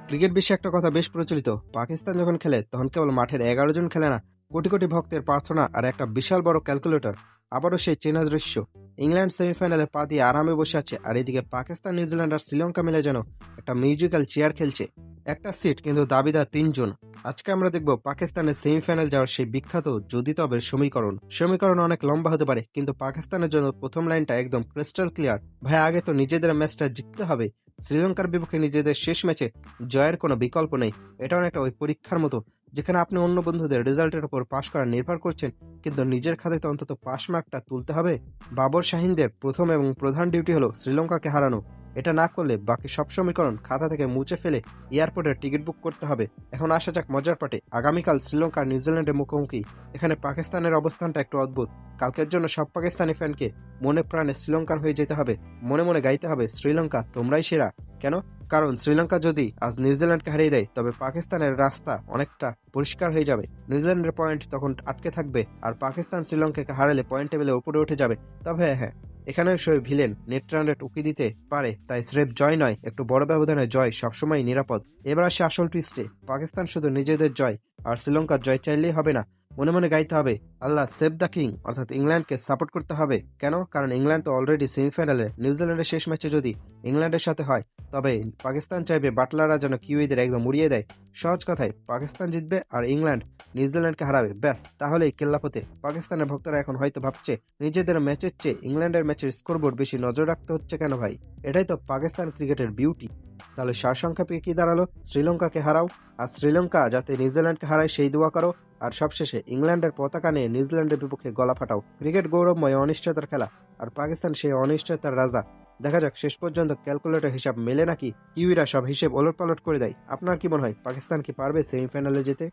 Cricket বিশ্বে একটা কথা বেশ প্রচলিত, পাকিস্তান যখন খেলে তখন কেবল মাঠের 11 জন খেলে না, কোটি কোটি ভক্তের প্রার্থনা আর একটা বিশাল বড় ক্যালকুলেটর। আবারও সেই চেনা দৃশ্য, ইংল্যান্ড সেমিফাইনালে পা দিয়ে আরামে বসে আছে, আর এদিকে পাকিস্তান, নিউজিল্যান্ড আর শ্রীলঙ্কা মিলে যেন একটা মিউজিক্যাল চেয়ার খেলছে। একটা সিট কিন্তু দাবিদার 3 জন। আজকে আমরা দেখব পাকিস্তানের সেমিফাইনাল যাওয়ার সেই বিখ্যাত যদি তবে সমীকরণ অনেক লম্বা হতে পারে, কিন্তু পাকিস্তানের জন্য প্রথম লাইনটা একদম ক্রিস্টাল ক্লিয়ার। ভাই, আগে তো নিজেদের ম্যাচটা জিততে হবে। শ্রীলঙ্কার বিপক্ষে নিজেদের শেষ ম্যাচে জয়ের কোনো বিকল্প নেই। এটা অনেকটা ওই পরীক্ষার মতো, যেখানে আপনি অন্য বন্ধুদের রেজাল্টের উপর পাশ করা নির্ভর করছেন, কিন্তু নিজের খাতায় তো অন্তত পাস মার্কটা তুলতে হবে। বাবর শাহিনদের প্রথম এবং প্রধান ডিউটি হলো শ্রীলঙ্কাকে হারানো। এটা না করলে বাকি সব সমীকরণ খাতা থেকে মুছে ফেলে এয়ারপোর্টের টিকিট বুক করতে হবে। এখন আসা যাক মজার পাটে। আগামীকাল শ্রীলঙ্কা নিউজিল্যান্ডের মুখোমুখি। এখানে পাকিস্তানের অবস্থানটা একটু অদ্ভুত। কালকের জন্য সব পাকিস্তানি ফ্যানকে মনে প্রাণে শ্রীলঙ্কান হয়ে যেতে হবে। মনে মনে গাইতে হবে, শ্রীলঙ্কা তোমরাই সেরা। কেন? কারণ শ্রীলঙ্কা যদি আজ নিউজিল্যান্ডকে হারিয়ে দেয়, তবে পাকিস্তানের রাস্তা অনেকটা পরিষ্কার হয়ে যাবে। নিউজিল্যান্ডের পয়েন্ট তখন আটকে থাকবে, আর পাকিস্তান শ্রীলঙ্কাকে হারালে পয়েন্ট টেবিলে উপরে উঠে যাবে। তবে হ্যাঁ, এখানেও সে ভিলেন নেট রানে টুকি দিতে পারে, তাই স্রেফ জয় নয়, একটু বড় ব্যবধানে জয় সবসময় নিরাপদ। এবার আসে আসল টুইস্টে। পাকিস্তান শুধু নিজেদের জয় আর শ্রীলঙ্কার জয় চাইলেই হবে না, মনে মনে গাইতে হবে আল্লাহ সেভ দ্য কিং, অর্থাৎ ইংল্যান্ডকে সাপোর্ট করতে হবে। কেন? কারণ ইংল্যান্ড তো অলরেডি সেমিফাইনালে। নিউজিল্যান্ডের শেষ ম্যাচে যদি ইংল্যান্ডের সাথে হয়, তবে পাকিস্তান চাইবে বাটলাররা যেন কিউইদের একদম উড়িয়ে দেয়। সহজ কথায়, পাকিস্তান জিতবে আর ইংল্যান্ড নিউজিল্যান্ডকে হারাবে, ব্যাস। তাহলেই কেল্লাপথে। পাকিস্তানের ভক্তরা এখন হয়তো ভাবছে, নিজেদের ম্যাচের চেয়ে ইংল্যান্ডের ম্যাচের স্কোরবোর্ড বেশি নজর রাখতে হচ্ছে কেন ভাই? এটাই তো পাকিস্তান ক্রিকেটের বিউটি। তাহলে সারসংক্ষেপে কি দাঁড়ালো? শ্রীলঙ্কাকে হারাও, আর শ্রীলঙ্কা যাতে নিউজিল্যান্ডকে হারায় সেই দোয়া করো, আর সবশেষে ইংল্যান্ডের পতাকা নিয়ে নিউজিল্যান্ডের বিপক্ষে গলা ফাটাও। ক্রিকেট গৌরবময় অনিশ্চয়তার খেলা, আর পাকিস্তান সেই অনিশ্চয়তার রাজা। দেখা যাক শেষ পর্যন্ত ক্যালকুলেটর হিসাব মেলে নাকি কিউইরা সব হিসেব ওলটপালট করে দেয়। আপনার কি মনে হয়, পাকিস্তান কি পারবে সেমিফাইনালে যেতে?